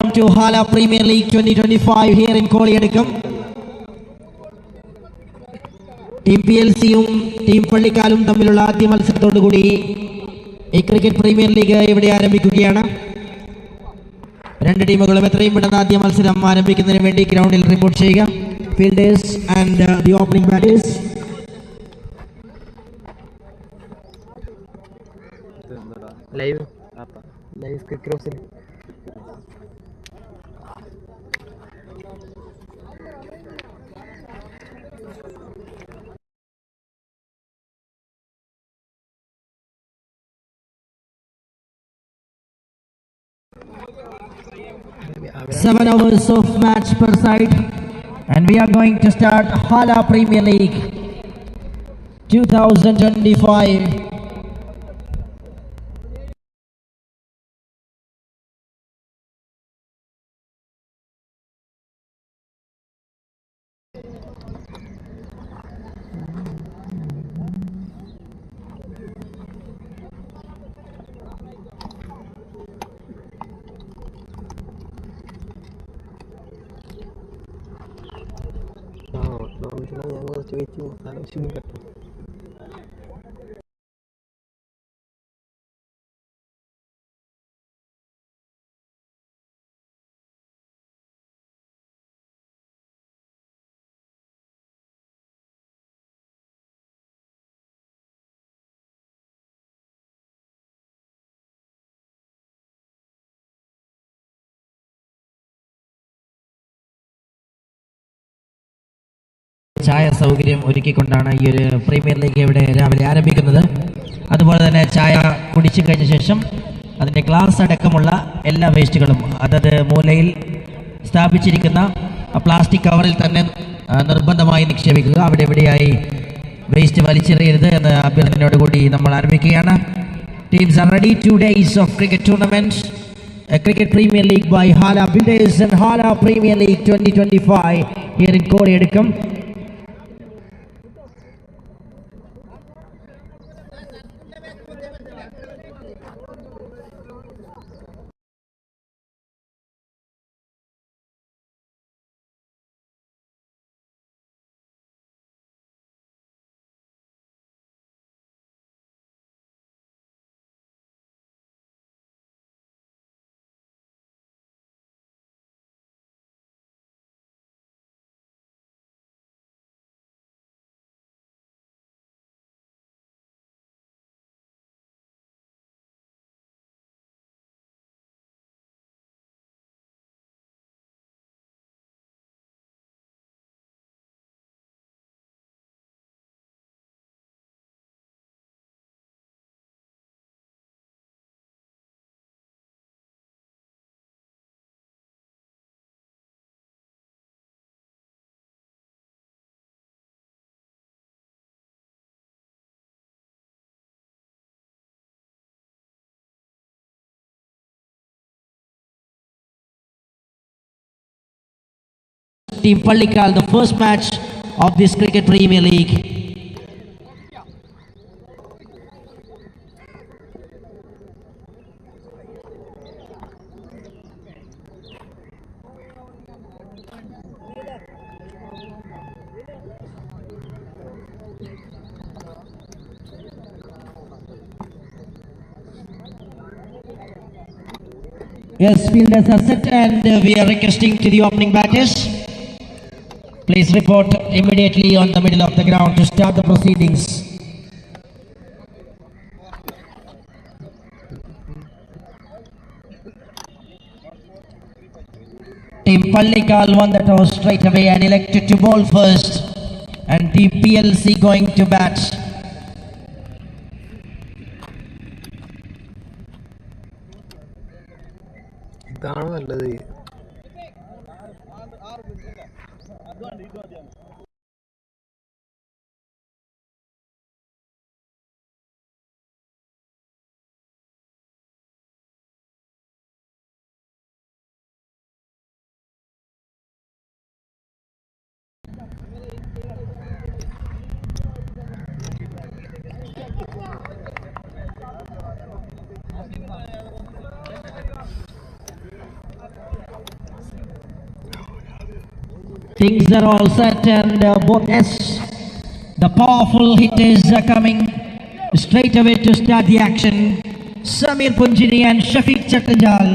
welcome to HAALA Premier League 2025 here in Koliyadukam. Team PLC Team PALLIKKAലും തമ്മിലുള്ള ആദ്യ മത്സരത്തോടുകൂടി ഈ cricket premier league ഇവിടെ ആരംഭിക്കുകയാണ്. രണ്ട് ടീമുകളും എത്രയും പെട്ടെന്ന് ആദ്യ മത്സരം ആരംഭിക്കുന്നതിന് വേണ്ടി ഗ്രൗണ്ടിൽ റിപ്പോർട്ട് ചെയ്യുക. Fielders and the opening batters. Live ക്രോസിൽ Seven hours of match per side, and we are going to start HAALA Premier League 2025. ഞാൻ കുറച്ച് വെച്ച് ആലോചിച്ചു കേട്ടോ. ചായ സൗകര്യം ഒരുക്കിക്കൊണ്ടാണ് ഈ ഒരു പ്രീമിയർ ലീഗ് ഇവിടെ രാവിലെ ആരംഭിക്കുന്നത്. അതുപോലെ തന്നെ ചായ കുടിച്ചു കഴിഞ്ഞ ശേഷം അതിൻ്റെ ഗ്ലാസ് അടക്കമുള്ള എല്ലാ വേസ്റ്റുകളും അതത് മൂലയിൽ സ്ഥാപിച്ചിരിക്കുന്ന പ്ലാസ്റ്റിക് കവറിൽ തന്നെ നിർബന്ധമായി നിക്ഷേപിക്കുക. അവിടെ എവിടെയായി വേസ്റ്റ് വലിച്ചെറിയരുത് എന്ന അഭ്യർത്ഥനയോടുകൂടി നമ്മൾ ആരംഭിക്കുകയാണ്. Teams are ready. 2 days of cricket tournament, a cricket premier league by HAALA Builders and HAALA Premier League 2025 here in Koliyadukam. Team PALLIKKAL, the first match of this cricket Premier League. Yes, fielders are set and we are requesting to the opening batters. Please report immediately on the middle of the ground to start the proceedings. Team PALLIKKAL won the toss straight away and elected to bowl first, and Team PLC going to bat. ഇതാണ് നല്ലത്. Things are all set and both the powerful hitters are coming straight away to start the action. Samir Punjini and Shafiq Chattajal.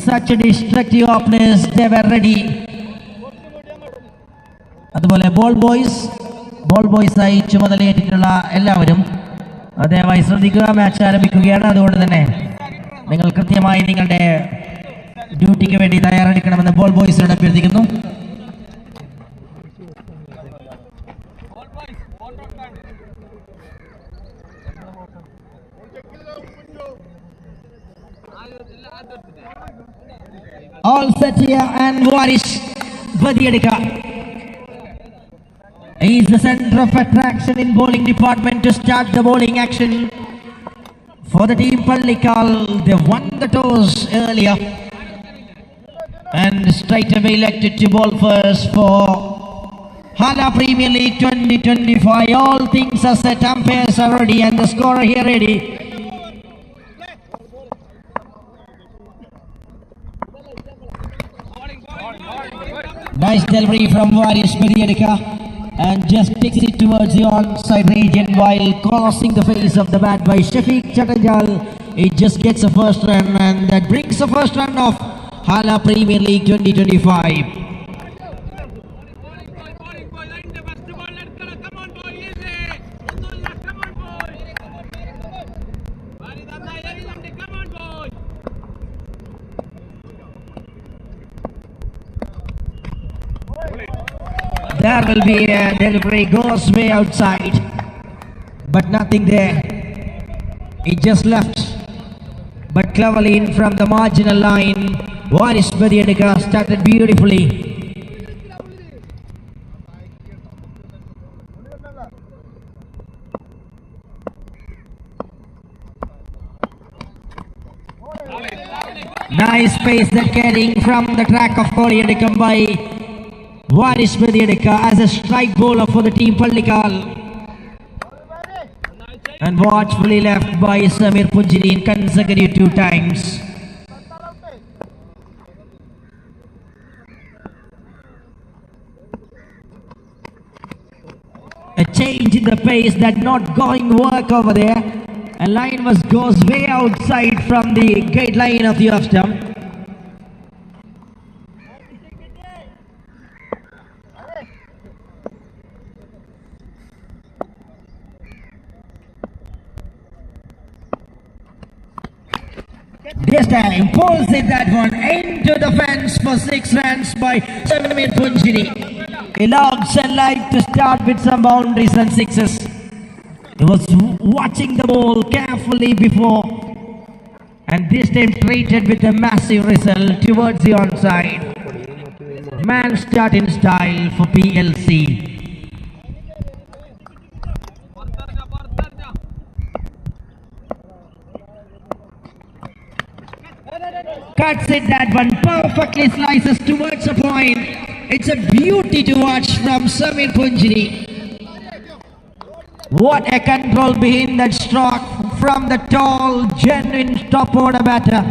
Such a destructive openers, they were ready. അതുപോലെ ball ബോയ്സായി ചുമതലയേറ്റിട്ടുള്ള എല്ലാവരും ദയവായി ശ്രദ്ധിക്കുക. Match ആരംഭിക്കുകയാണ്. അതുകൊണ്ട് തന്നെ നിങ്ങൾ കൃത്യമായി നിങ്ങളുടെ ഡ്യൂട്ടിക്ക് വേണ്ടി തയ്യാറെടുക്കണമെന്ന് ബോൾ ബോയ്സിനോട് അഭ്യർത്ഥിക്കുന്നു. All set here and Waris Vadiyadika. He is the center of attraction in bowling department to start the bowling action for the team Pallikkal. They won the toss earlier and straight away elected to bowl first for HAALA Premier League 2025. All things are set, umpires are ready and the scorer here ready. Nice delivery from Waris Vadiyadika and just takes it towards the onside region while crossing the face of the bat by Shafiq Chattajal. It just gets a first run and that brings the first run of HAALA Premier League 2025. There will be a delivery, goes way outside, but nothing there. It just left, but cleverly in from the marginal line. Waris Vadiyadika started beautifully. Nice pace that carrying from the track of Koliyadukam by Waris Vadiyadika as a strike bowler for the team Pallikkal. And watchfully left by Samir Punjini in consecutive 2 times. A change in the pace that not going work over there. A line goes way outside from the gate line of the off stump. This time pulls it that one into the fence for 6 runs by Samir Punjini. He loves and like to start with some boundaries and sixes. He was watching the ball carefully before and this time treated with a massive result towards the onside. Man start in style for PLC. Cuts it that one, perfectly slices towards a point. It's a beauty to watch from Samir Punjini. What a control behind that stroke from the tall, genuine top order batter.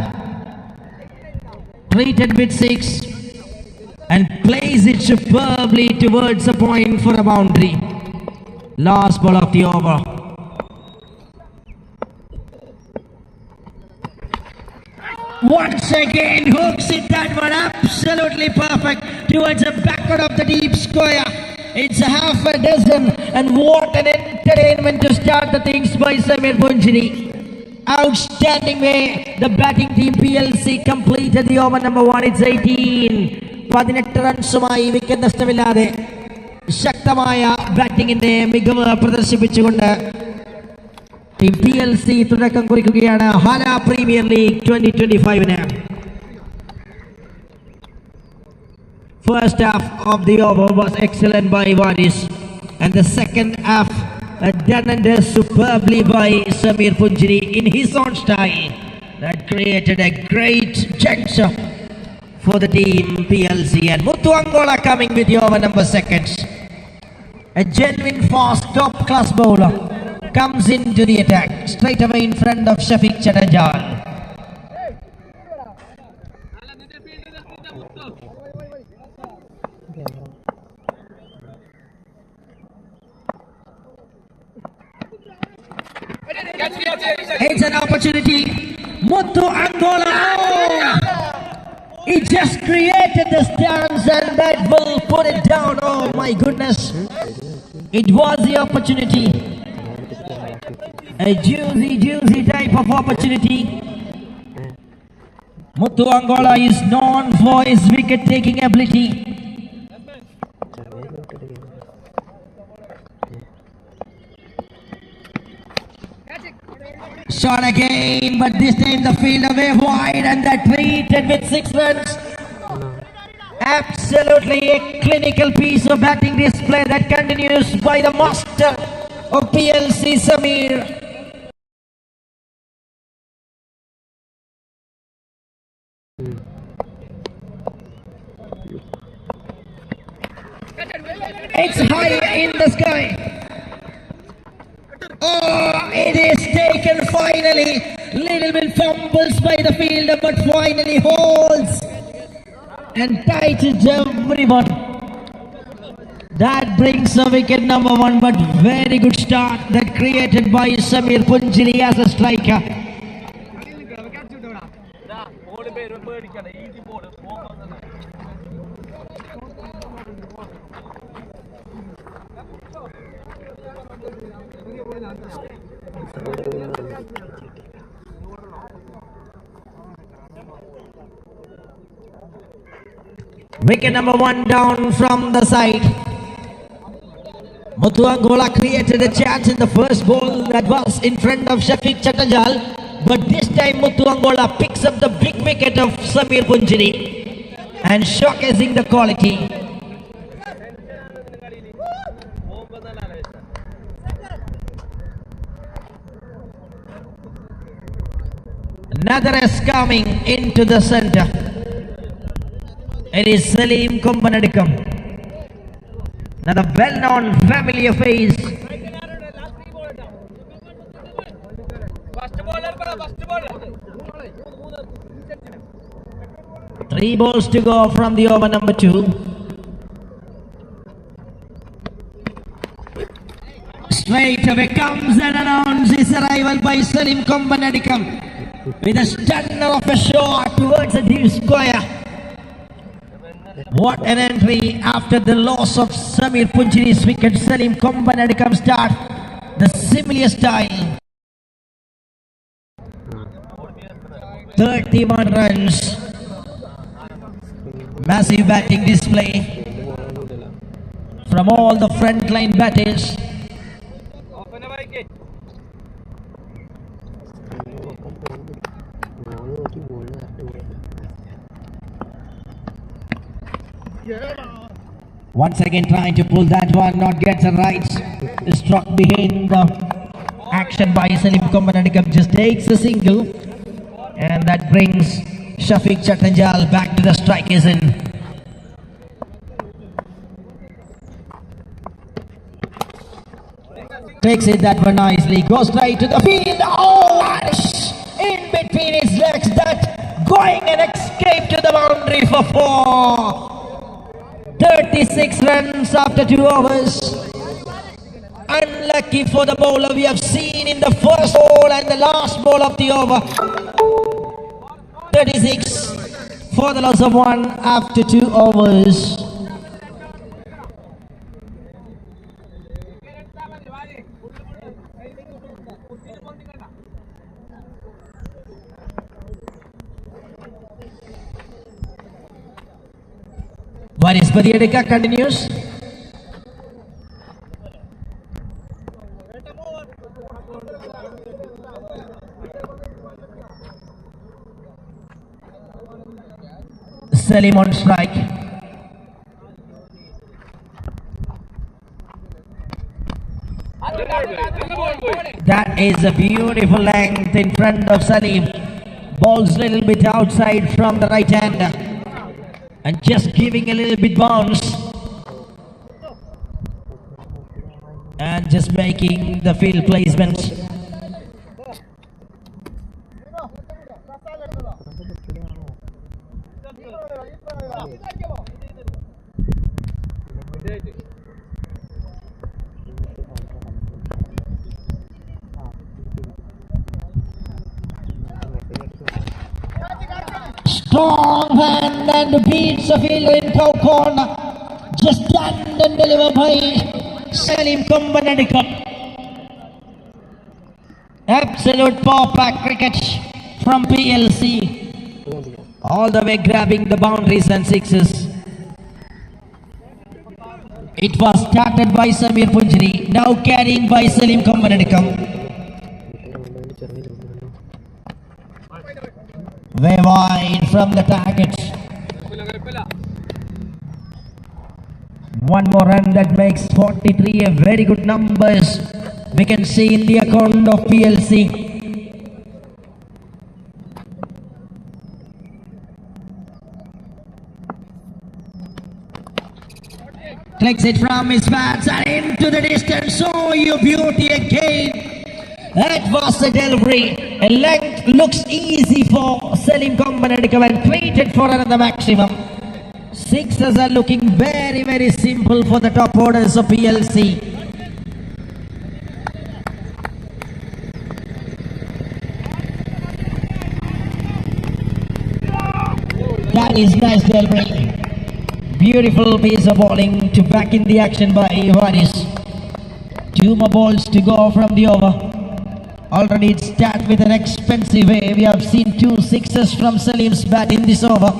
Treated with 6 and plays it superbly towards a point for a boundary. Last ball of the over. Once again hooks it that one, absolutely perfect towards the backward of the deep square. It's a half a dozen and what an entertainment to start the things by Samir Punjini. Outstanding way the batting team PLC completed the over number 1. It's 18. 18 റൺസുമായി wicket നഷ്ടമില്ലാതെ ശക്തമായ ബാറ്റിംഗിന്റെ മികവ് പ്രദർശിപ്പിച്ചുകൊണ്ട് team PLC തുടക്കം കുറിക്കുകയാണ് HAALA Premier League 2025-ന്. First half of the over was excellent by Waris and the second half done and superbly by Samir Punjini in his own style that created a great juncture for the team PLC. And Muthu Angola coming with the over number 2. A genuine fast top class bowler comes into the attack straight away in front of Shafiq Chattajal. opportunity. Muthu Angola. Oh! He just created the stance and that will put it down. Oh my goodness. It was the opportunity. A juicy type of opportunity. Muthu Angola is known for his wicket-taking ability. Shot again, but this time the field away wide and that treated with 6 runs. Absolutely a clinical piece of batting display that continues by the master of PLC, Samir. It's high in the sky. Oh, it is taken finally. Little bit fumbles by the fielder, but finally holds and tightens everyone. That brings a wicket number 1, but very good start that created by Samir Punjiri as a striker. Wicket number 1 down from the side. Muthu Angola created a chance in the first ball that was in front of Shafiq Chatanjal, but this time Muthu Angola picks up the big wicket of Samir Punjiri and showcasing the quality. Another is coming into the center. It is Salim Kombanadikam, another well-known familiar face. 3 balls to go from the over number 2. Straight away comes and announces his arrival by Salim Kombanadikam with a stunner of a shot towards the deep square. What an entry after the loss of Samir Punjiri's wicket. Salim Kombanadikam start the similar style. 31 runs. Massive batting display from all the frontline batters. Once again trying to pull that one, not get the right. Struck behind the action by Salim Kombanadikam, just takes a single, and that brings Shafiq Chatanjal back to the strikers in. Takes it that one nicely, goes right to the field. Oh, in between his legs, that going and escape to the boundary for 4. 36 runs after 2 overs. Unlucky for the bowler we have seen in the first ball and the last ball of the over. 36 for the loss of 1 after 2 overs. Varis Padiyadika continues. Salim on strike. That is a beautiful length in front of Salim. Ball's a little bit outside from the right hander and just giving a little bit bounce and just making the field placement. Strong hand and beats the fielder in cow corner. Just stand and deliver by Salim Kombanadikam. Absolute power pack cricket from PLC. All the way grabbing the boundaries and sixes. It was started by Samir Punjari, now carrying by Salim Kombanadikam. Way wide from the target. One more run that makes 43 a very good numbers we can see in the account of PLC. Takes it from his bats and into the distance. Oh, you beauty again. That was the delivery. A length looks easy for Salim Kombanadikam and created for another maximum. Sixes are looking very, very simple for the top orders of PLC. That is nice delivery. Beautiful piece of bowling to back in the action by Ivanis. 2 more balls to go from the over. Already it started with an expensive way. We have seen 2 sixes from Salim's bat in this over.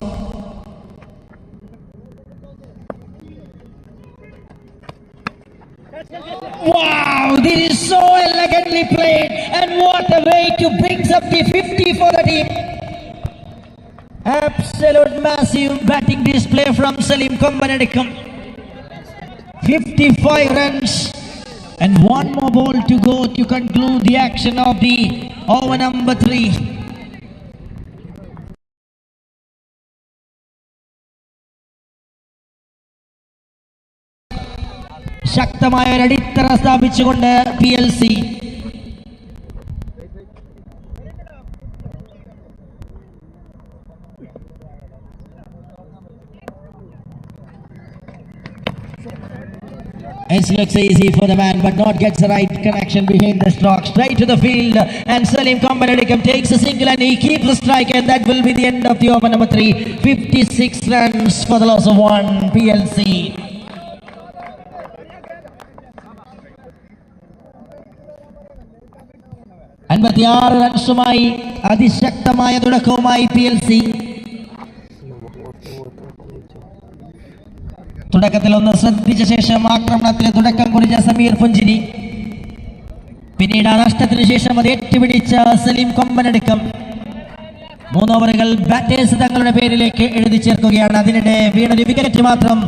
Wow, this is so elegantly played, and what a way to bring up the 50 for the team. Absolute massive batting display from Salim Kombanadikam. 55 runs and 1 more ball to go to conclude the action of the over number 3. ശക്തമായ ഒരു അടിത്തറ സ്ഥാപിച്ചുകൊണ്ട് PLC. It looks easy for the man, but not gets the right connection behind the stroke. Straight to the field, and Salim Kombanadikam takes a single and he keeps the strike, and that will be the end of the over number 3. 56 runs for the loss of 1, PLC. അൻപത്തിയാറ് റൺസുമായി അതിശക്തമായ തുടക്കവുമായി PLC. തുടക്കത്തിൽ ഒന്ന് ശ്രദ്ധിച്ച ശേഷം ആക്രമണത്തിന് തുടക്കം കുറിച്ച സമീർ പുഞ്ചിരി. പിന്നീട് ആ നഷ്ടത്തിന് ശേഷം അത് ഏറ്റുപിടിച്ച സലീം കൊമ്പനടുക്കം. 3 ഓവറുകൾ ബാറ്റേഴ്സ് തങ്ങളുടെ പേരിലേക്ക് എഴുതി ചേർക്കുകയാണ്. അതിനിടെ വീണൊരു വിക്കറ്റ് മാത്രം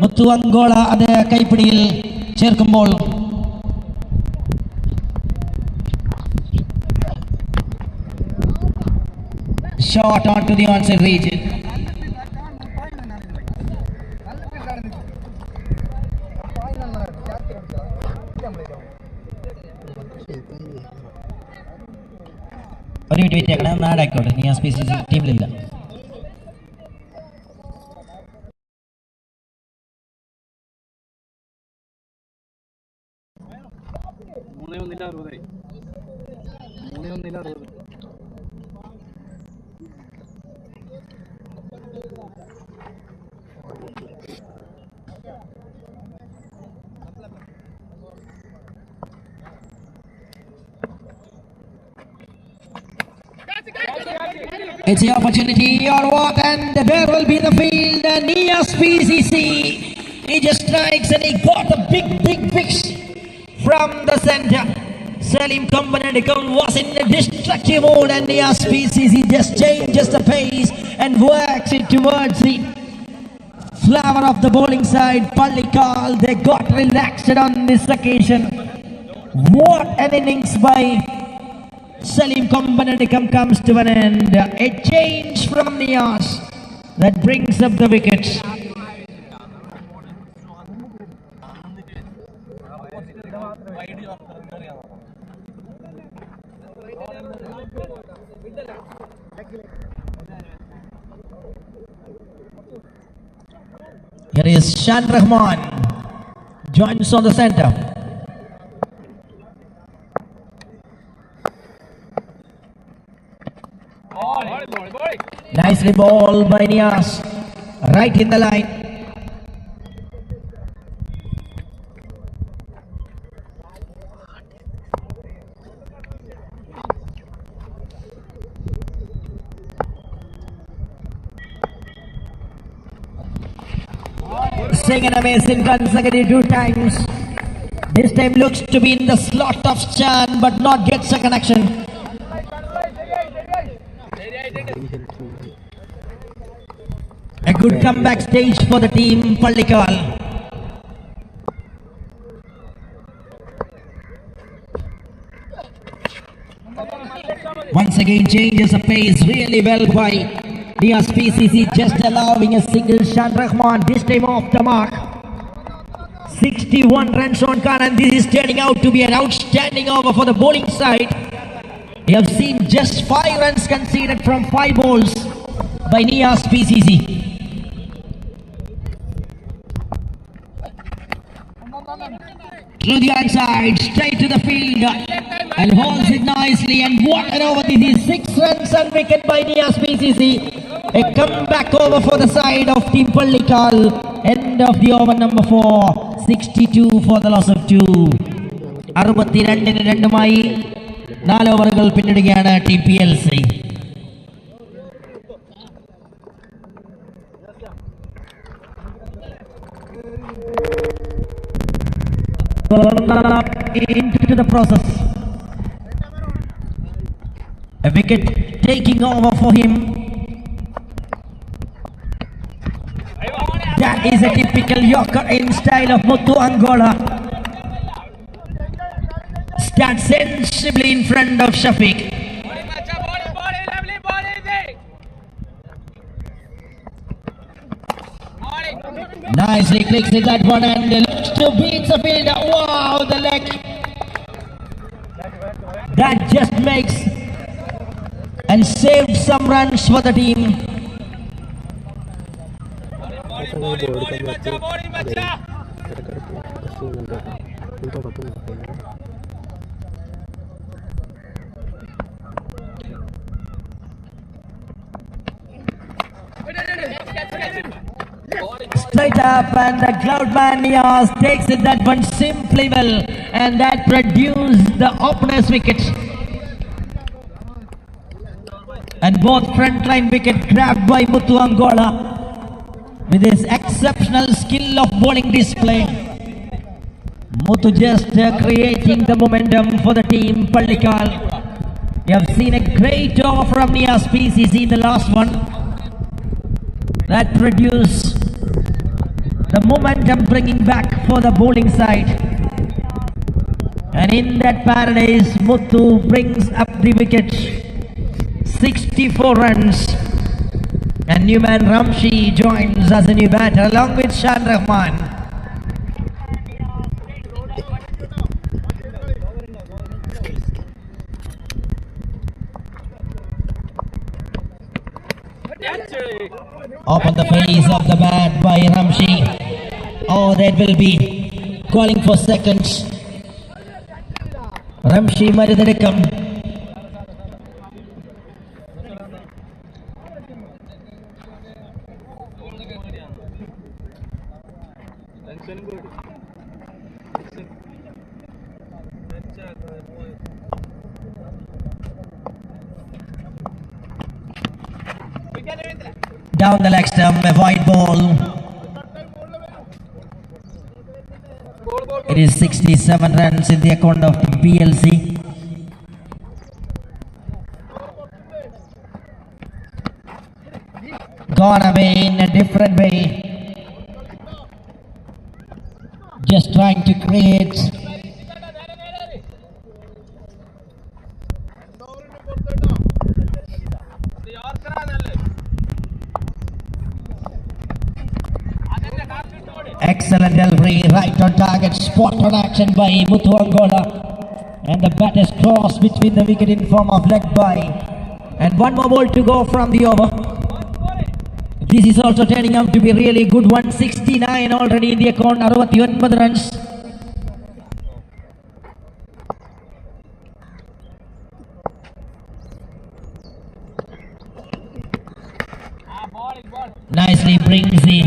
മുത്തു അങ്കോള അത് കൈപ്പിടിയിൽ ചേർക്കുമ്പോൾ shot onto the onside region. ഒരു മിനിറ്റ് വെയിറ്റ് ആക്കണം, നാടായിക്കോട്ടെ, നീ ആ species ടീമിലില്ല. It's the opportunity or what, and there will be the field, and Nias PCC, he just strikes and he got a big pitch from the center. Salim Kombanadikam was in a destructive mode, and Nias PCC just changes the pace and works it towards the flower of the bowling side. PALLIKKAL, they got relaxed on this occasion. What an innings by Salim Kombanadikam comes to an end. A change from Nias that brings up the wickets. Here is Shan Rahman, joins on the center. Nicely ball by Nias. Right in the line. Second amazing consecutive 2 times. This time looks to be in the slot of Chan but not gets a connection. A good comeback stage for the team PALLIKKAL. Once again changes the pace really well by Nias PCC, just allowing a single shot. Rahman this time off the mark. 61 runs on card, and this is turning out to be an outstanding over for the bowling side. We have seen just 5 runs conceded from 5 balls by Nias PCC. Through the outside, straight to the field, and holds it nicely, and what an over. This is 6 runs and wicket by Nias PCC. A comeback over for the side of Team PALLIKKAL. End of the over number 4. 62 for the loss of 2. 62-2 4 ഓവറുകൾ പിന്നിടുകയാണ് team PLC. Into the process. A wicket taking over for him. That is a typical Yorker in style of Muthu Angola. Stands sensibly in front of Shafiq. Nicely clicks in that one and looks to beat the fielder. Wow, the leg. That just makes and saved some runs for the team. Straight up, and the Cloudman Nias takes it that one simply well, and that produced the opener's wicket. And both frontline wicket grabbed by Muthu Angola with his exceptional skill of bowling display. Muthu just creating the momentum for the team PALLIKKAL. We have seen a great over from Nias PCC in the last one. That produced the momentum bringing back for the bowling side. And in that paradise, Muthu brings up the wicket. 64 runs. And new man Ramshi joins as a new batter along with Shan Rahman. Up on the face of the bat by Ramshi. Oh, that will be calling for seconds. Ramshi Koliyadukam. Down the leg stump, a wide ball. It is 67 runs in the account of the PLC. Gone away in a different way. Just trying to create excellent delivery, right on target, spot on action by Muthu Angola, and the bat is crossed between the wicket in form of leg by, and one more ball to go from the over. This is also turning out to be really good. 169 already in the account, 69 runs. Nicely brings the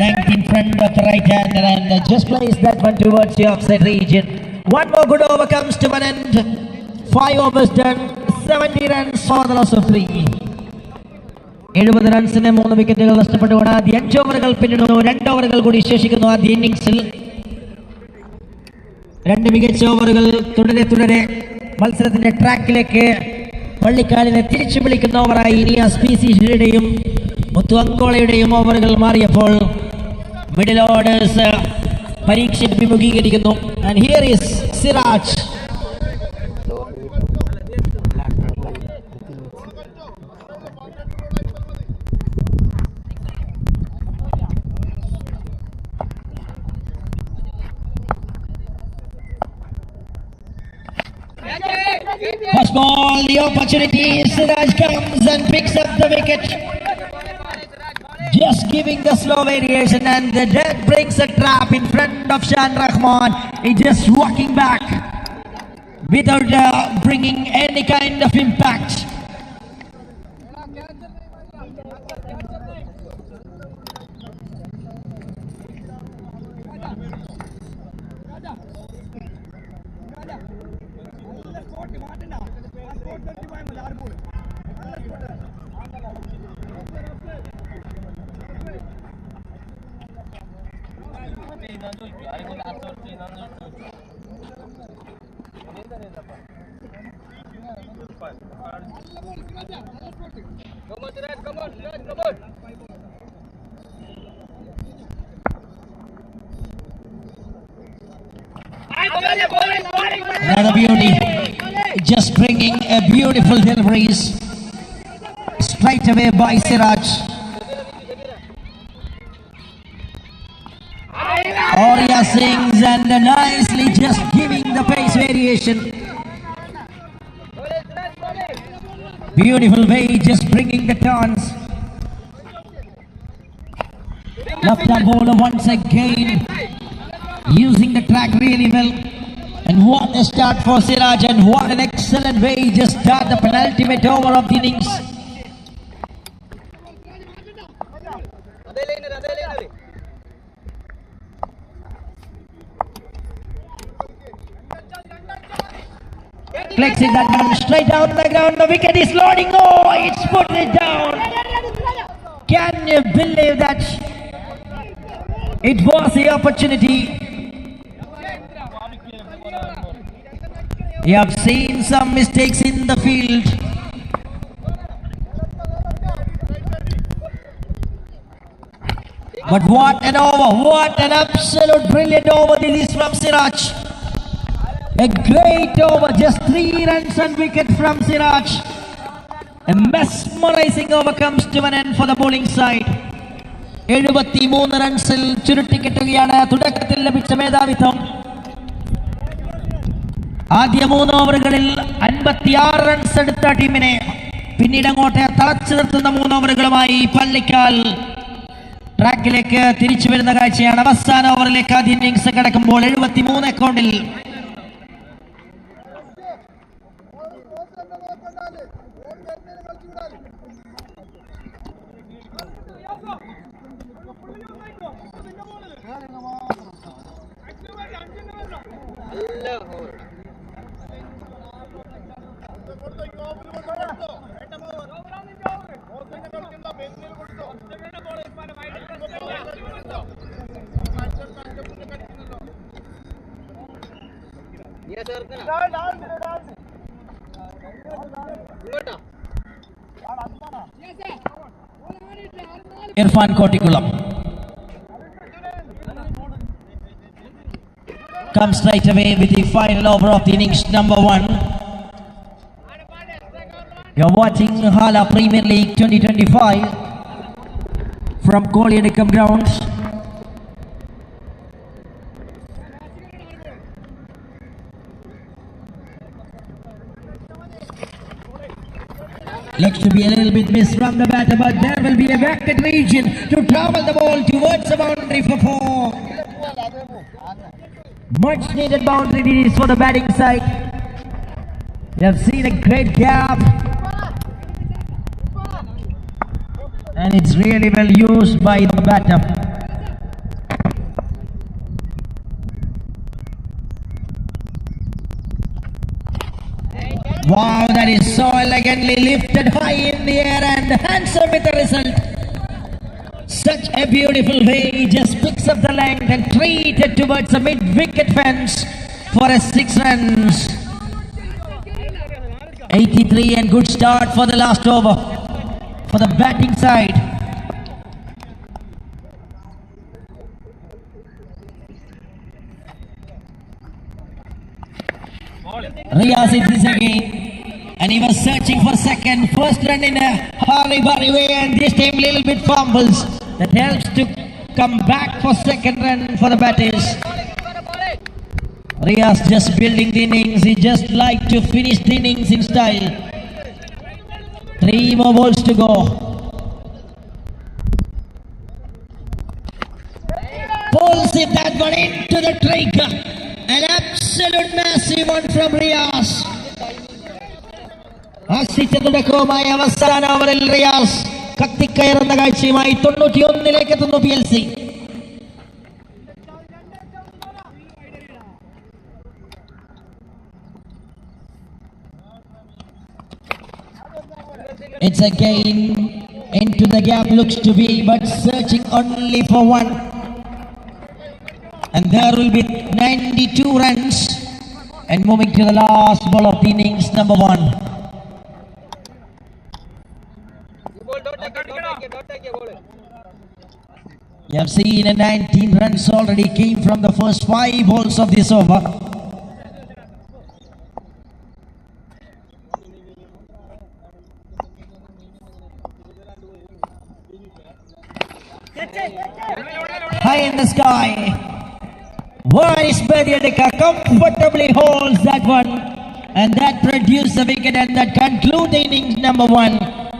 length in front of the right hander and just plays that one towards the offside region. One more good over comes to an end. 5 overs done, 70 runs for the loss of 3. 70 റൺസിന് 3 വിക്കറ്റുകൾ നഷ്ടപ്പെട്ടുകൊണ്ട് ആദ്യ 5 ഓവറുകൾ പിന്നിടുന്നു. 2 ഓവറുകൾ കൂടി ശേഷിക്കുന്നു ആദ്യ ഇന്നിംഗ്സിൽ. 2 മികച്ച ഓവറുകൾ തുടരെ മത്സരത്തിന്റെ ട്രാക്കിലേക്ക് പള്ളിക്കാലിനെ തിരിച്ചു വിളിക്കുന്ന ഓവറായി ഇനിയാസ് PCCയുടെയും മുത്തു അങ്കോളയുടെയും ഓവറുകൾ മാറിയപ്പോൾ മിഡിൽ ഓർഡേഴ്സ് പരീക്ഷ അഭിമുഖീകരിക്കുന്നു. And here is Siraj. First ball, the opportunity, Siraj comes and picks up the wicket. Just giving the slow variation and that breaks a trap in front of Shan Rahman. He just walking back without bringing any kind of impact. Another beauty, just bringing a beautiful deliveries straight away by Siraj. Arya sings and nicely just giving the pace variation. Beautiful way, just bringing the turns. Left hand bowler once again using the track really well. And what a start for Siraj, and what an excellent way just start the penultimate over of the innings. Flexing that one straight down the ground. The wicket is loading. Oh, it's put it down. Can you believe that? It was the opportunity. You have seen some mistakes in the field. But what an over, what an absolute brilliant over this is from Siraj. A great over, just 3 runs and wicket from Siraj. A mesmerizing over comes to an end for the bowling side. 73 റൺസിൽ ചുരുട്ടിക്കെട്ടുകയാണ് തുടക്കത്തിൽ ലഭിച്ച മേധാവിത്വം. ആദ്യ 3 ഓവറുകളിൽ 56 runs എടുത്ത ടീമിനെ പിന്നീട് അങ്ങോട്ട് തളച്ചു നിർത്തുന്ന 3 ഓവറുകളുമായി പള്ളിക്കാൽ ട്രാക്കിലേക്ക് തിരിച്ചു വരുന്ന കാഴ്ചയാണ്. അവസാന ഓവറിലേക്ക് ആദ്യ ഇന്നിംഗ്സ് കടക്കുമ്പോൾ 73 അക്കൗണ്ടിൽ. Irfan Kotikulam comes right away with the final over of the innings number 1. You're watching HAALA Premier League 2025 from Koliyadukam grounds. Looks to be a little bit missed from the batter, but there will be a vacant region to travel the ball towards the boundary for 4. Much needed boundary it is for the batting side. You have seen a great gap. and it's really well used by the batter. Wow, that is so elegantly lifted high in the air and handsome with the result. Such a beautiful way, he just picks up the length and treated towards the mid-wicket fence for a 6 runs. 83 and good start for the last over for the batting side. Riaz is this again, and he was searching for second. First run in a hurry-burry way, and this time little bit fumbles. That helps to come back for second run for the batters. Riaz just building the innings. He just like to finish the innings in style. 3 more balls to go. Pulls it that one into the trigger. An absolute massive one from Riaz. ആശ്രിച്ചതുടക്കവുമായി അവസാന ഓവറിൽ റിയാസ് കത്തിക്കയറുന്ന കാഴ്ചയുമായി 91 എത്തുന്നു PLC. It's again into the gap looks to be, but searching only for one. And there will be 92 runs. And moving to the last ball of the innings, number 1. You have seen 19 runs already came from the first 5 balls of this over. High in the sky. Vice Koliyadukam comfortably holds that one, and that produced the wicket, and that concludes the innings number 1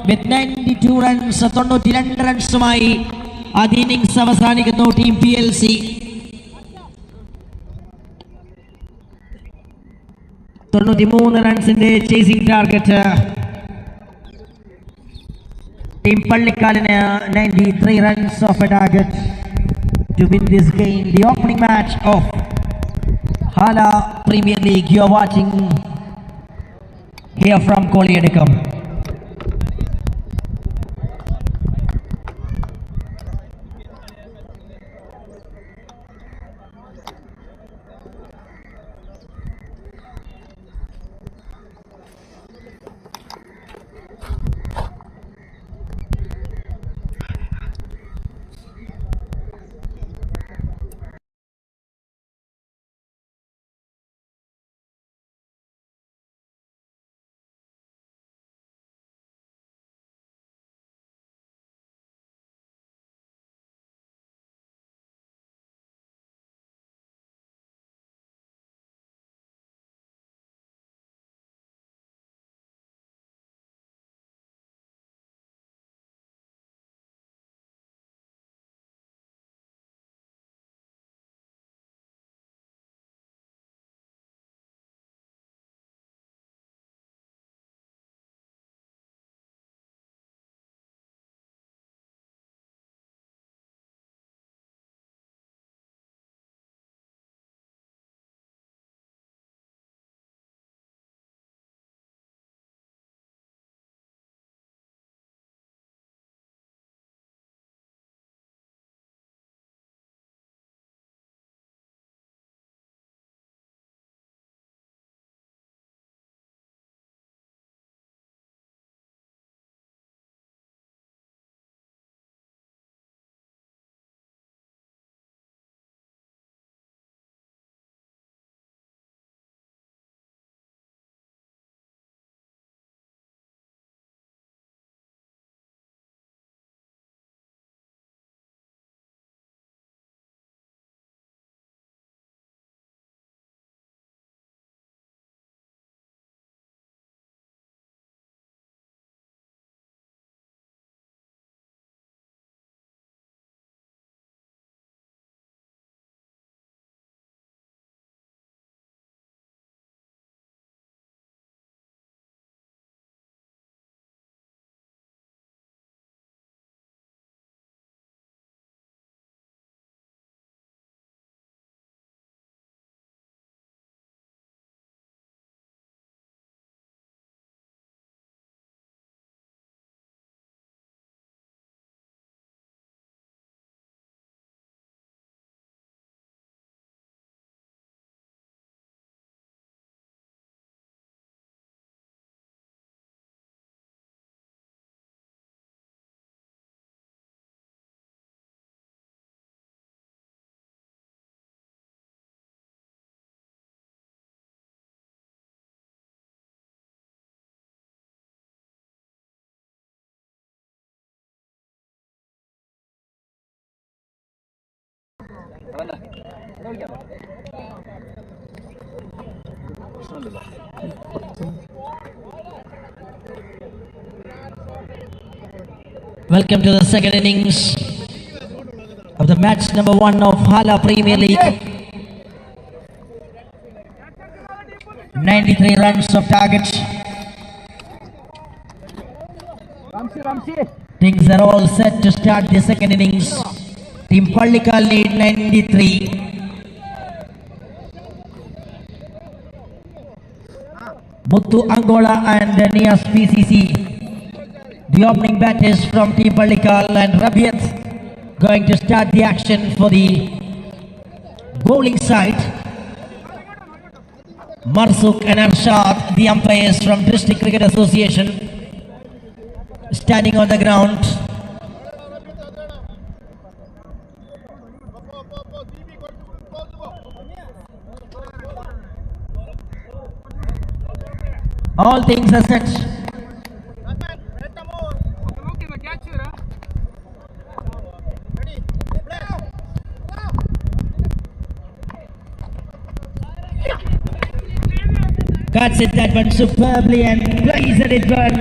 with 92 runs. 92 runs-മായി അത് innings അവസാനിക്കുന്നു team PLC. 93 റൺസിന്റെ chasing target. Team പള്ളിക്കാലിന് 93 runs of a target to win this game, the opening match of HAALA Premier League. You are watching here from Koliyadukam. Welcome to the second innings of the match number 1 of HAALA Premier League. 93 runs of target. Things are all set to start the second innings. Team PALLIKKAL lead 93. Muthu Angola and Nias PCC. The opening bat is from Team PALLIKKAL, and Rabiat going to start the action for the bowling side. Marsuk and Arshad, the umpires from District Cricket Association, standing on the ground. All things are set. Cuts it that one superbly and plays at it one.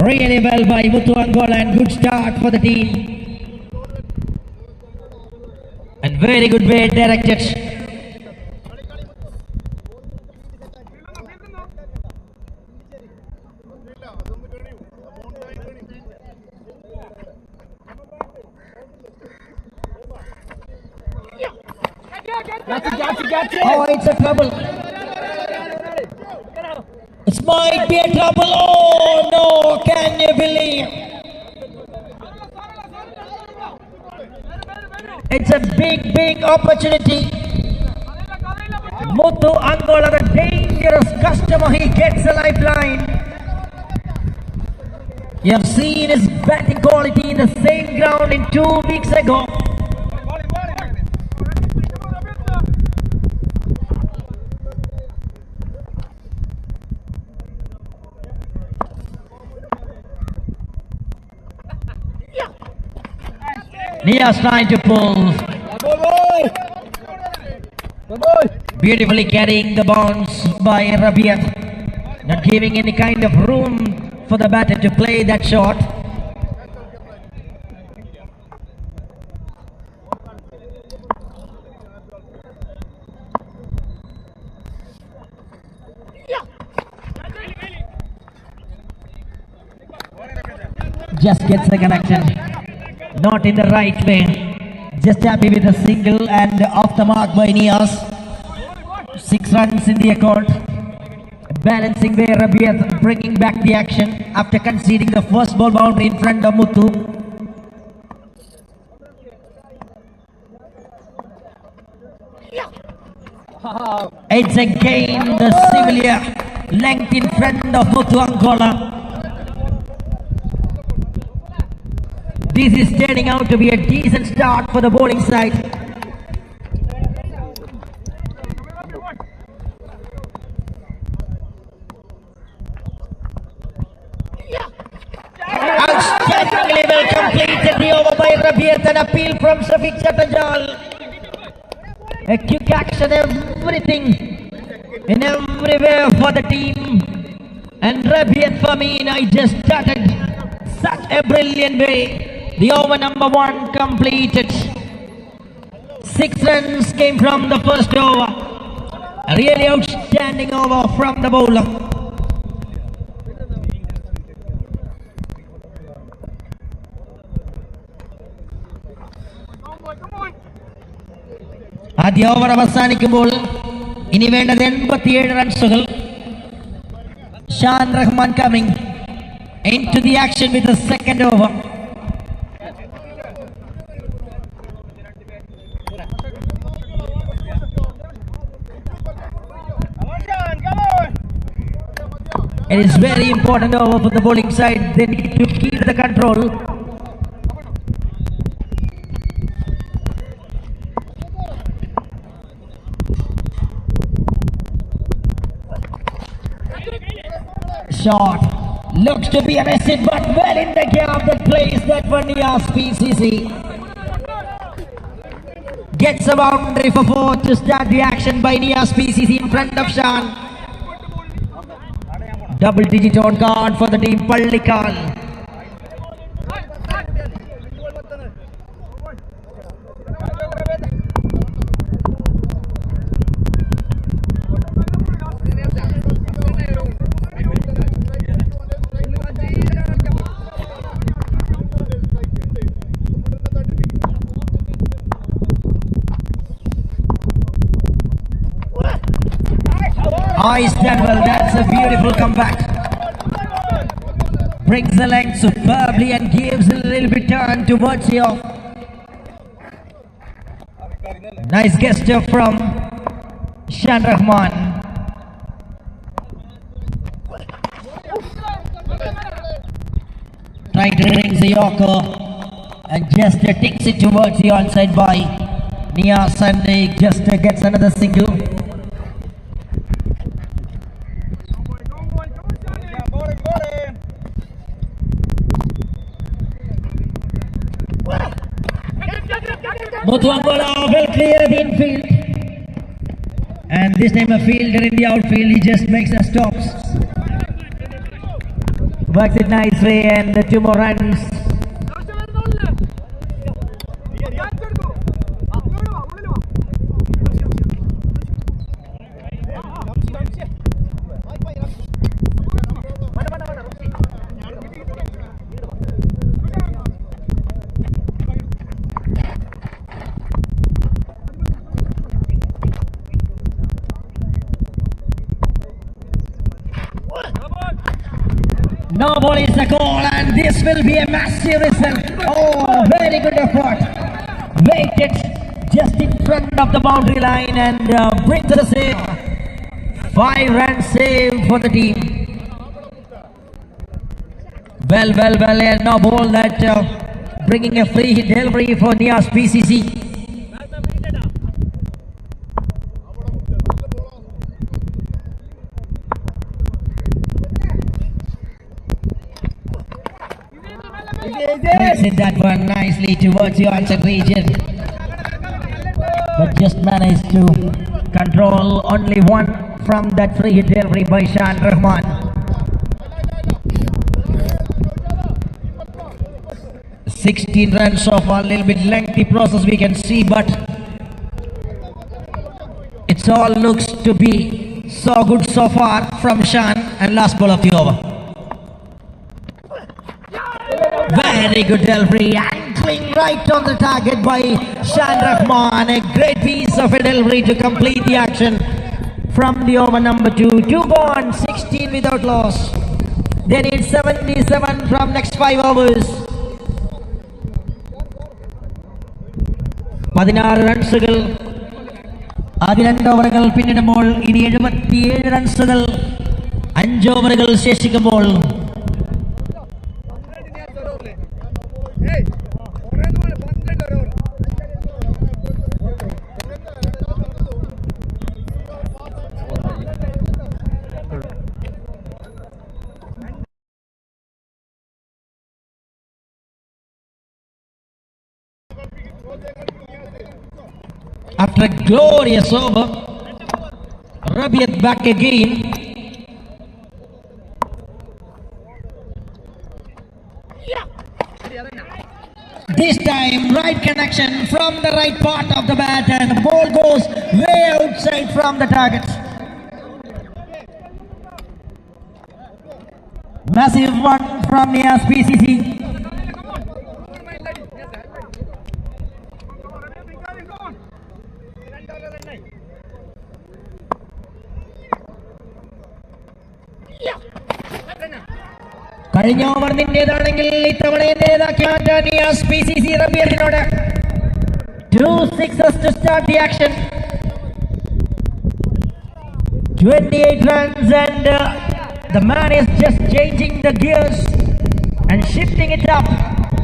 Really well by Muthu Angola, and good start for the team. And very good way directed. Oh, it's a trouble. It might be a trouble. Oh no, can you believe? It's a big opportunity. Muthu Angola, the dangerous customer, he gets a lifeline. You have seen his batting quality in the same ground in 2 weeks ago. Nias trying to pull. Beautifully carrying the bounce by Rabiat. Not giving any kind of room for the batter to play that shot. Just gets the connection. Not in the right way. Just happy with a single and off the mark by Nias. 6 runs in the account. Balancing way Rabiat, bringing back the action after conceding the first ball boundary in front of Muthu. It's again the similar length in front of Muthu Angola. This is turning out to be a decent start for the bowling side. Outstandingly well completed the over by Rabiat, an appeal from Shafiq Chatajal. A quick action, everything in everywhere for the team. And Rabiat Famina just started such a brilliant way. The over number 1 completed. 6 runs came from the first over. A really outstanding over from the bowler. ആദ്യ over അവസാനിക്കുമ്പോൾ ഇനി വേണ്ടത് 87 റൺസുകൾ. Shaan Rahman coming into the action with the second over. It is very important over for the bowling side. They need to keep the control. Shot looks to be a message, but well in the gap that plays that one Nias PCC. gets a boundary for 4 to start the action by Nias PCC in front of Shan. Double digit on card for the team PALLIKKAL. Nice done well, that's a beautiful comeback. Brings the length superbly and gives a little bit turn towards you. Nice gesture from Shan Rahman. Trying to ring the Yorker and just takes it towards the onside by Nias, and he just gets another single. Muthuangola will clear the infield, and this time a fielder in the outfield, he just makes a stops, works it nicely, and 2 more runs. No ball is the goal, and this will be a massive result. Oh, very good effort. Waited just in front of the boundary line and brings the save. 5-run save for the team. Well, and no ball that bringing a free hit delivery for Nias PCC. Makes it that one nicely towards the onside region, but just managed to control only one from that free hit delivery by Shan Rahman. "16 runs so far, a little bit lengthy process we can see, but it all looks to be so good so far from Shan, and last ball of the over. Very good delivery, angling right on the target by Shan Rahman. A great piece of a delivery to complete the action from the over number 2. 2 gone, 16 without loss. They need 77 from next 5 overs. 16 റൺസുകൾ ആദ്യ 2 ഓവറുകൾ പിന്നിടുമ്പോൾ ഇനി 77 റൺസുകൾ 5 ഓവറുകൾ ശേഷിക്കുമ്പോൾ. After a glorious over, Rabiat back again. This time right connection from the right part of the bat, and the ball goes way outside from the target. Massive one from Nias PCC. കഴിഞ്ഞ over നിന്റേതാണെങ്കിൽ ഇത്തവണ എന്റേതാക്കി മാറ്റാൻ Niyas PCC റബിയറിനോട്. 2 sixes to start the action. 28 runs, and the man is just changing the gears and shifting it up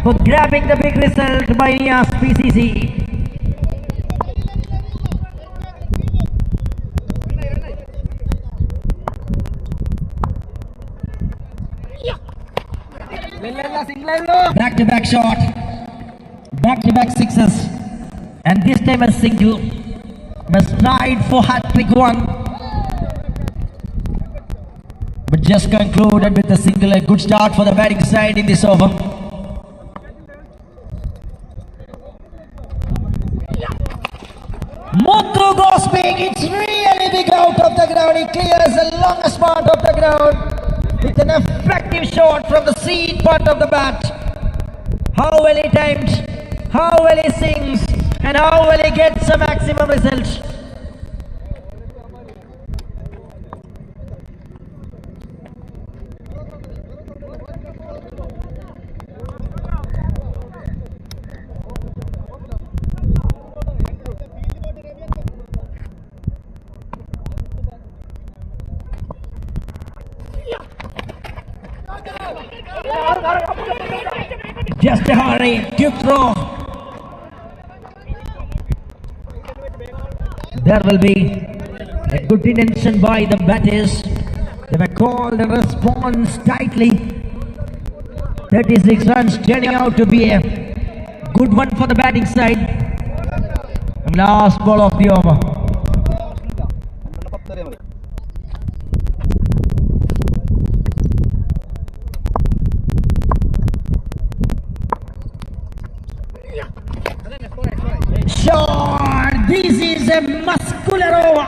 for grabbing the big result by Nias PCC. Back to back shot, back to back sixes. And this time a single must ride for hat-trick one, but just concluded with a single. A good start for the batting side in this over. Muthu goes big. It's really big out of the ground. He clears the longest part of the ground with an effective shot from the seed part of the bat. How well he timed, how well he sings, and how well he gets a maximum result. Just a hurry, quick throw. There will be a good intention by the batters. They were called and response tightly. 36 runs turning out to be a good one for the batting side. And last ball of the over. Shot! This is a muscular over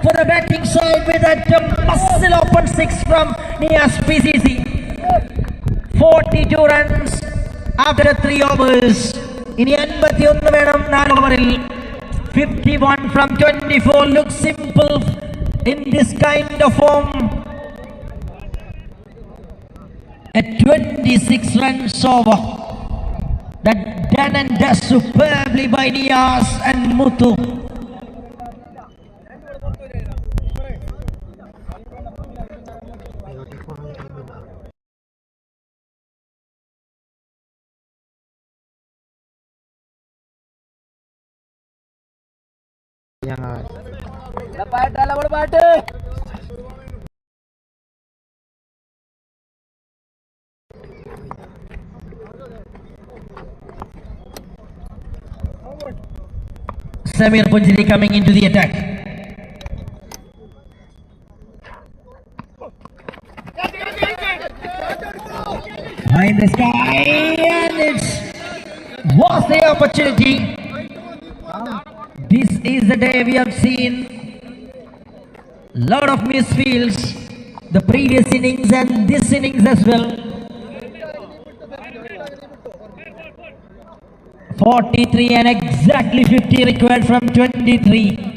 for the batting side with a muscle open 6 from Nias PCC. 42 runs after 3 overs. In the 81 vedam 4 overil 51 from 24 looks simple in this kind of form. A 26 runs over that done and does superbly by Nias and Muthu. Samir Punjiri coming into the attack. High in the sky, and it was the opportunity. This is the day we have seen lot of misfields, the previous innings and this innings as well. 43 and exactly 50 required from 23.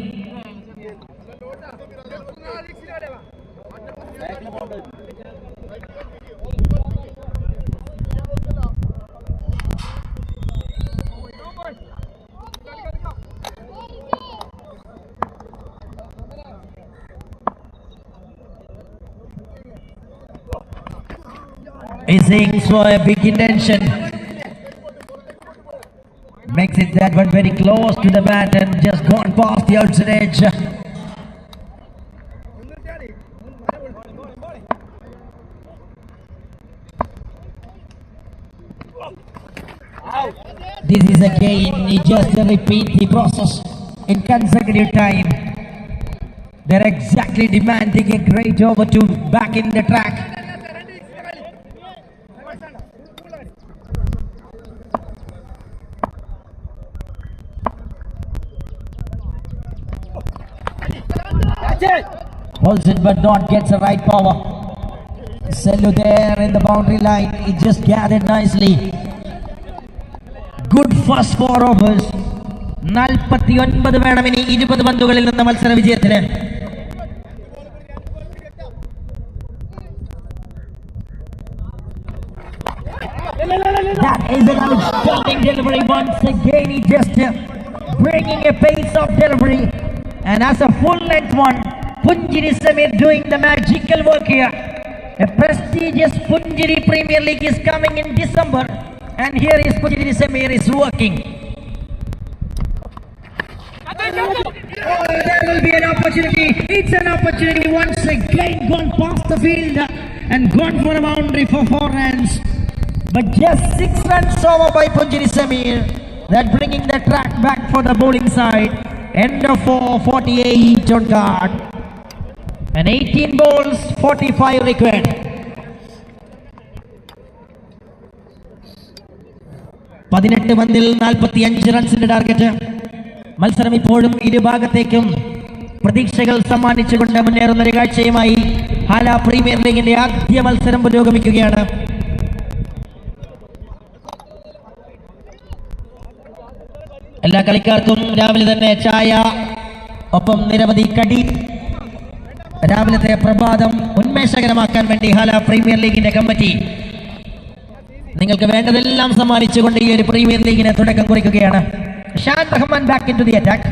He's saying for a big intention. Makes it that one very close to the bat and just gone past the outside edge. This is again, he just repeat the process in consecutive time. They're exactly demanding a great over to back in the track. Holds it but not gets the right power. Selu there in the boundary line. It just gathered nicely. Good first 4 overs. 49 വേണം ഇനി 20 പന്തുകളിൽ നിന്ന് മത്സര വിജയത്തിന്. That is an outstanding delivery once again. He just bringing a pace of delivery, and as a full length one, Punjiri Samir doing the magical work here. A prestigious Punjiri Premier League is coming in December, and here is Punjiri Samir is working. There will be an opportunity. It's an opportunity once again. Gone past the field and gone for a boundary for 4 runs. But just 6 runs over by Punjiri Samir. That bringing the track back for the bowling side. End of 4:48 on card. And 18 balls, 45 required. 18 പന്തിൽ 45 റൺസിന്റെ target. മത്സരം ഇപ്പോഴും ഇരുഭാഗത്തേക്കും പ്രതീക്ഷകൾ സമ്മാനിച്ചുകൊണ്ട് മുന്നേറുന്ന ഒരു കാഴ്ചയുമായി ഹാല premier ലീഗിന്റെ ആദ്യ മത്സരം പുരോഗമിക്കുകയാണ്. എല്ലാ കളിക്കാർക്കും രാവിലെ തന്നെ ചായ, ഒപ്പം നിരവധി കടി. രാവിലത്തെ പ്രഭാതം ഉന്മേഷകരമാക്കാൻ വേണ്ടി ഹാല പ്രീമിയർ ലീഗിന്റെ കമ്മിറ്റി നിങ്ങൾക്ക് വേണ്ടതെല്ലാം സമ്മാനിച്ചുകൊണ്ട് ഈ ഒരു പ്രീമിയർ ലീഗിന് തുടക്കം കുറിക്കുകയാണ്. Shan Rahman back into the attack.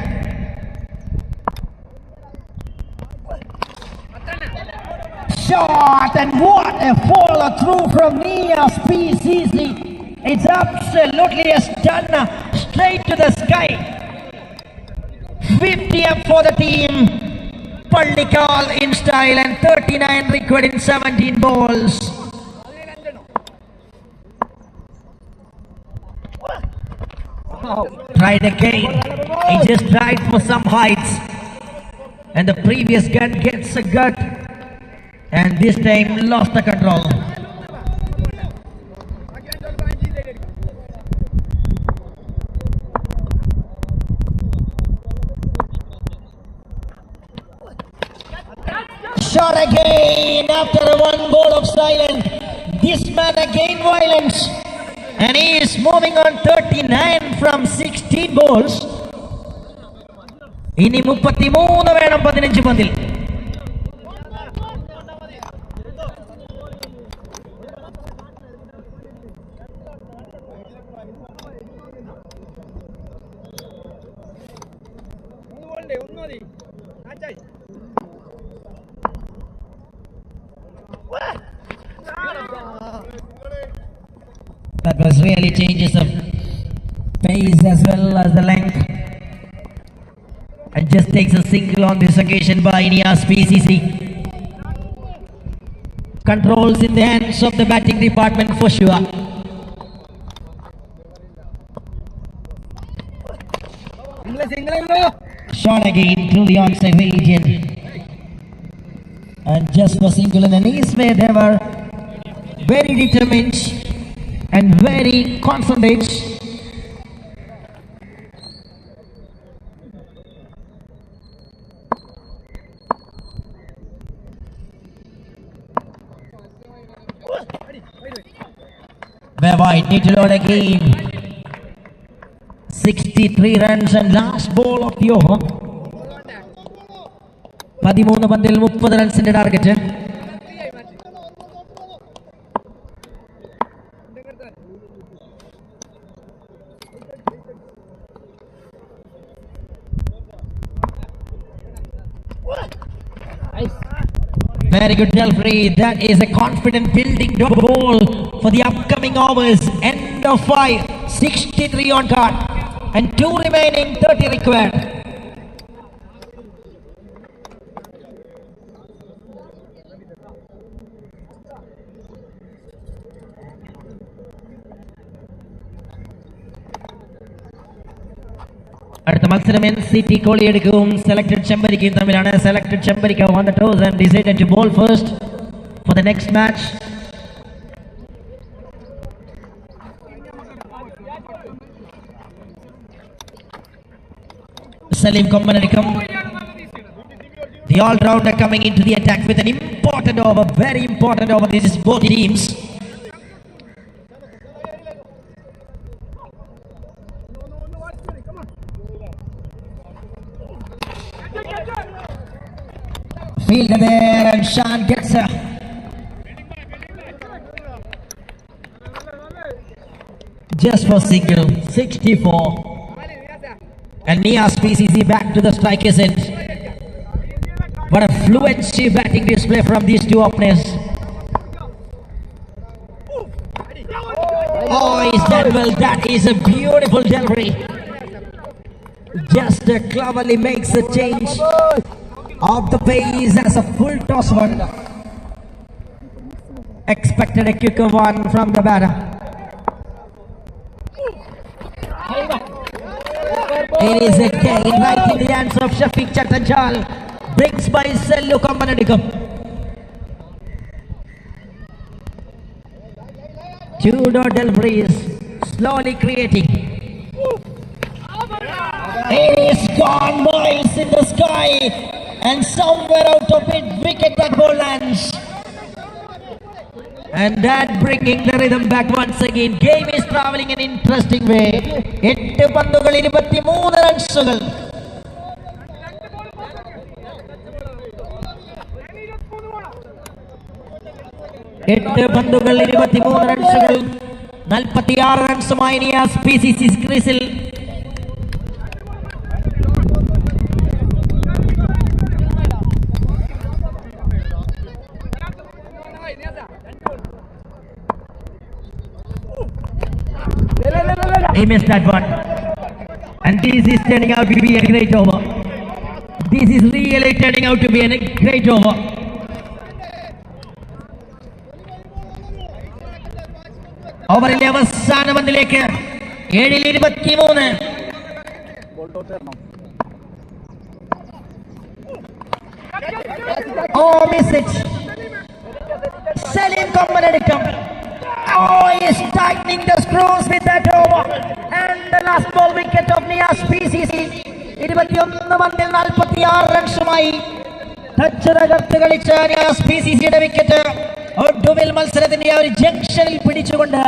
Shot, and what a follow through from Nias PCC. It's absolutely a stunner, straight to the sky. 50 up for the team. PALLIKKAL in style, and 39 required in 17 balls. Tried again. He just tried for some heights, and the previous gun gets a gut, and this time lost the control. Shot again after a one ball of silence. This man again violence, And he is moving on 39 from 16 balls. ഇനി 33 വേണം 15 പന്തിൽ. That was really changes of pace as well as the length, and just takes a single on this occasion by Nias PCC. Controls in the hands of the batting department for sure. Shot again through the onside region, and just for single in the knees where they were very determined and very concentrated. Where wide, need to load again. 63 runs and last ball of the over. 13 പന്തിൽ 30 റൺസിന്റെ target. Very good delivery. That is a confident building ball for the upcoming overs. End of 5. 63 on card. And 2 remaining, 30 required. അടുത്ത മത്സരം NCT Koliyadukam selected ചെമ്പരിക്കയും തമ്മിലാണ്. Selected Chembarika on the toes and decided to bowl first for the next match. Salim Kombanadikam, the all-rounder, coming into the attack with an important over, very important over. This is both teams. Fielder there, and Shan gets her. Just for single, 64. And Nias PCC back to the striker's end. What a fluency batting display from these two openers. Oh, he's done well. That is a beautiful delivery. Just cleverly makes the change of the pace as a full toss one. Expected a quicker one from the batter. It is again right in the hands of Shafiq Chattanjal. Brings by Koliyadukam Pallikal. 2-dot deliveries slowly creating. It is gone miles in the sky, and somewhere out of it, wicket that ball lands. And that bringing the rhythm back once again. Game is traveling in an interesting way. 8 പന്തുകൾ 23 റൺസുകൾ. എട്ട് പന്തുകൾ 23 റൺസുകൾ. 46 റൺസുമായി Niyas PCC ക്രീസിൽ. He missed that one. And this is turning out to be a great over. This is really turning out to be a great over. ഓവറിലെ അവസാന പന്തിലേക്ക് 7-23. Oh, miss it. Salim Koliyadukam. Oh, he is tightening the screws with that over. And the last ball wicket of Nias PCC. 21 പന്തിൽ 46 റൺസുമായി touch തകർത്ത് കളിച്ച Niyas PCCയുടെ wicket. ഒടുവിൽ മത്സരത്തിന്റെ ആ ഒരു ജംഗ്ഷനിൽ പിടിച്ചുകൊണ്ട്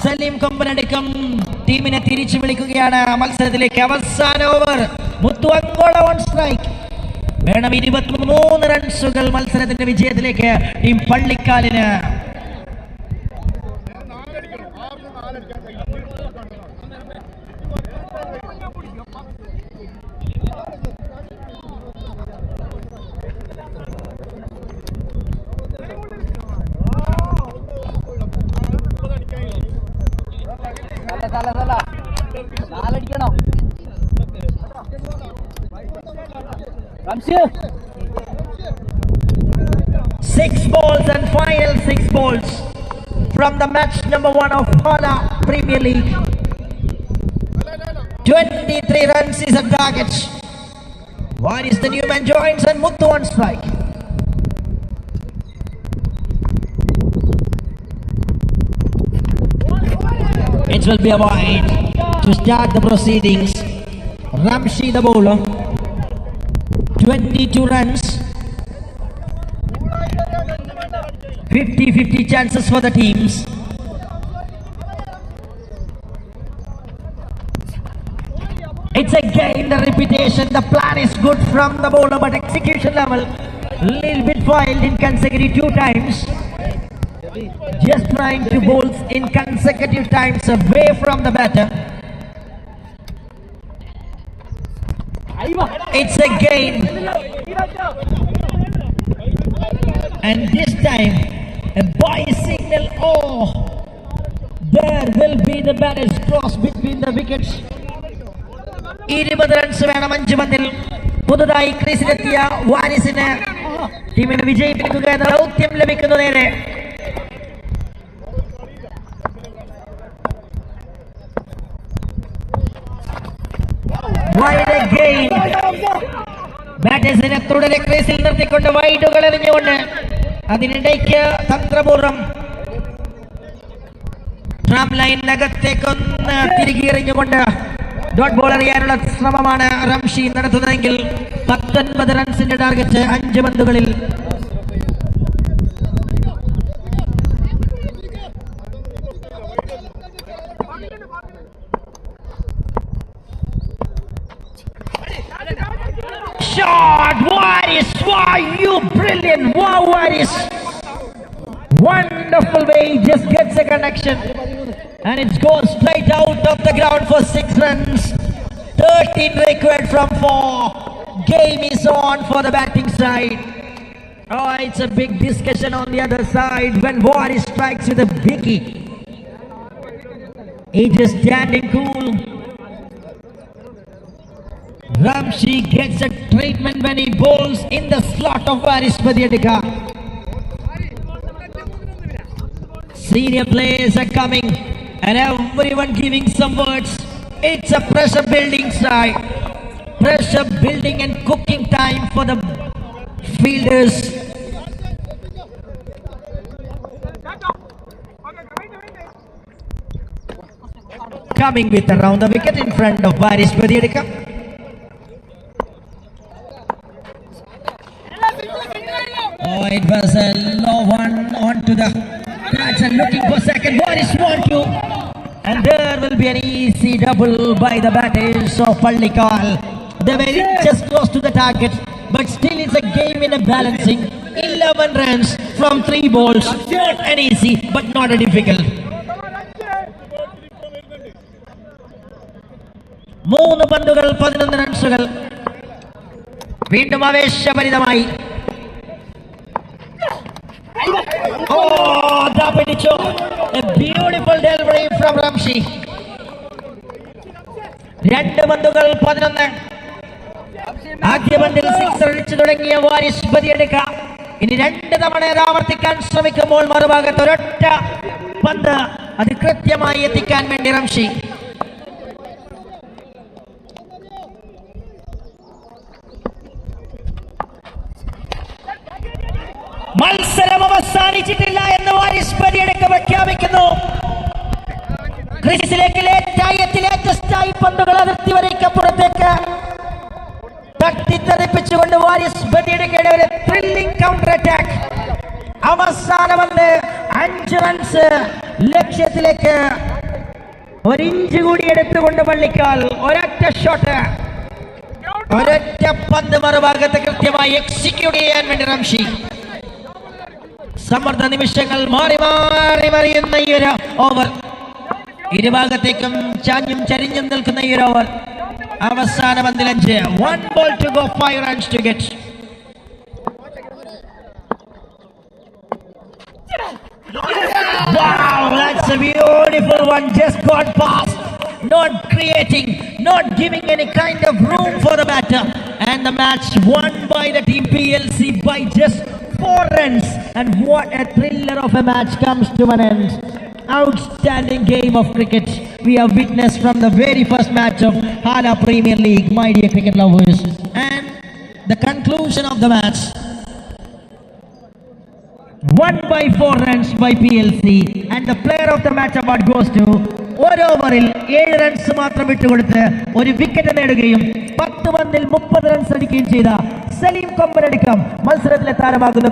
സലീം കൊമ്പനടക്കം ടീമിനെ തിരിച്ചു വിളിക്കുകയാണ് മത്സരത്തിലേക്ക്. അവസാന over Muthu Ankola on strike. വേണം 23 റൺസുകൾ മത്സരത്തിന്റെ വിജയത്തിലേക്ക് ടീം പള്ളിക്കാലിന്. Six balls and final 6 balls from the match number 1 of HAALA Premier League. 23 runs is a target. What is the Newman joins and Muthu on strike. It will be a wide to start the proceedings. Ramshi the bowler. 22 runs. 50-50 chances for the teams. It's again the repetition. The plan is good from the bowler, but execution level little bit foiled in consecutive 2 times. Just trying to bowl in consecutive times away from the batter. It's again, and this time a boy signal. Oh, there will be the batter's cross between the wickets. 20 runs വേണം 5 പന്തിൽ. പുതുതായി ക്രീസിലെത്തിയ വാരിസിന് ടീമിനെ വിജയിപ്പിക്കുക എന്ന ദൗത്യം ലഭിക്കുന്നു നേരെ. Wide again. ബാറ്റേഴ്സിനെ തുടരെ ക്രീസിൽ നിർത്തിക്കൊണ്ട് വൈഡുകൾ എറിഞ്ഞുകൊണ്ട് അതിനിടയ്ക്ക് തന്ത്രപൂർവ്വം ട്രാം ലൈനകത്തേക്കൊന്ന് തിരികെ എറിഞ്ഞുകൊണ്ട് ഡോട്ട് ബോൾ എറിയാനുള്ള ശ്രമമാണ് റംഷി നടത്തുന്നതെങ്കിൽ 19 റൺസിന്റെ ടാർഗറ്റ് 5 പന്തുകളിൽ. Shot! Waris! Wow, you brilliant! Wow, Waris! Wonderful way, he just gets a connection. And it goes straight out of the ground for 6 runs. 13 required from 4. Game is on for the batting side. Oh, it's a big discussion on the other side when Waris strikes with a biggie. He just standing cool. Ramshi gets a treatment when he bowls in the slot of Waris Koliyadukam. Senior players are coming and everyone giving some words. It's a pressure building side. Pressure building and cooking time for the fielders. Coming with around the wicket in front of Varis Koliyadukam. Oh, it was a low one onto the catch and looking for second. Varis want to. And there will be an easy double by the batters of PALLIKKAL. They were just close to the target, but still it's a game in a balancing. 11 runs from 3 balls. Not an easy, but not a difficult. 3 പന്തുകൾ 11 റൺസുകൾ. വീണ്ടും ആവേശഭരിതമായി. Oh, that പിടിച്ചു. A beautiful delivery from Ramshi. 2 പന്തുകൾ 11. ആദ്യ പന്തിൽ 6 അടിച്ചു തുടങ്ങിയ വാരിസ് ബദിയടുക്ക ഇനി 2 തവണ ആവർത്തിക്കാൻ ശ്രമിക്കുമ്പോൾ മറുഭാഗത്ത് ഒരൊറ്റ പന്ത് അത് കൃത്യമായി എത്തിക്കാൻ വേണ്ടി റംഷി. മത്സരം അവസാനിച്ചിട്ടില്ല എന്ന് വാരിസ് ബദിയടുക്ക പ്രഖ്യാപിക്കുന്നു. ക്രീസിലേക്ക് ലേറ്റസ്റ്റായി പന്തുകൾ അതിർത്തി വരയ്ക്കപ്പുറത്തേക്ക് തട്ടിത്തെറിപ്പിച്ചുകൊണ്ട് വാരിസ് ബദിയടുക്കയുടെ ഒരു ത്രില്ലിംഗ് കൗണ്ടർ അറ്റാക്ക്. അവസാന പന്ത് 5 റൺസ് ലക്ഷ്യത്തിലേക്ക് 1 ഇഞ്ച് കൂടി എടുത്തുകൊണ്ട് പള്ളിക്കാൽ ഒരൊറ്റ ഷോട്ട്, ഒരൊറ്റ പന്ത് മറുഭാഗത്ത് കൃത്യമായി എക്സിക്യൂട്ട് ചെയ്യാൻ വേണ്ടി റംഷി. സമ്മർദ്ദ നിമിഷങ്ങൾ മാറി മാറി മറിയുന്ന ഈ ഒരു ഓവർ, ഇരുഭാഗത്തേക്കും ചാഞ്ഞും ചരിഞ്ഞും നിൽക്കുന്ന ഈ ഒരു ഓവർ. അവസാന പന്തിൽ 5. 1 ball to go, 5 runs to get. Wow, that's a beautiful one. Just got past, not creating, not giving any kind of room for the batter, and the match won by the team PLC by just 4 runs. And what a thriller of a match comes to an end. Outstanding game of cricket we have witnessed from the very first match of HAALA Premier League, my dear cricket lovers. And the conclusion of the match, won by 4 runs by PLC, and the player of the match award goes to ഒരു ഓവറിൽ 7 runs മാത്രം വിട്ടുകൊടുത്ത് ഒരു wicket നേടുകയും 10 പന്തിൽ 30 runs അടിക്കുകയും ചെയ്ത സലീം കൊമ്പനടുക്കം മത്സരത്തിലെ താരമാകുന്നു.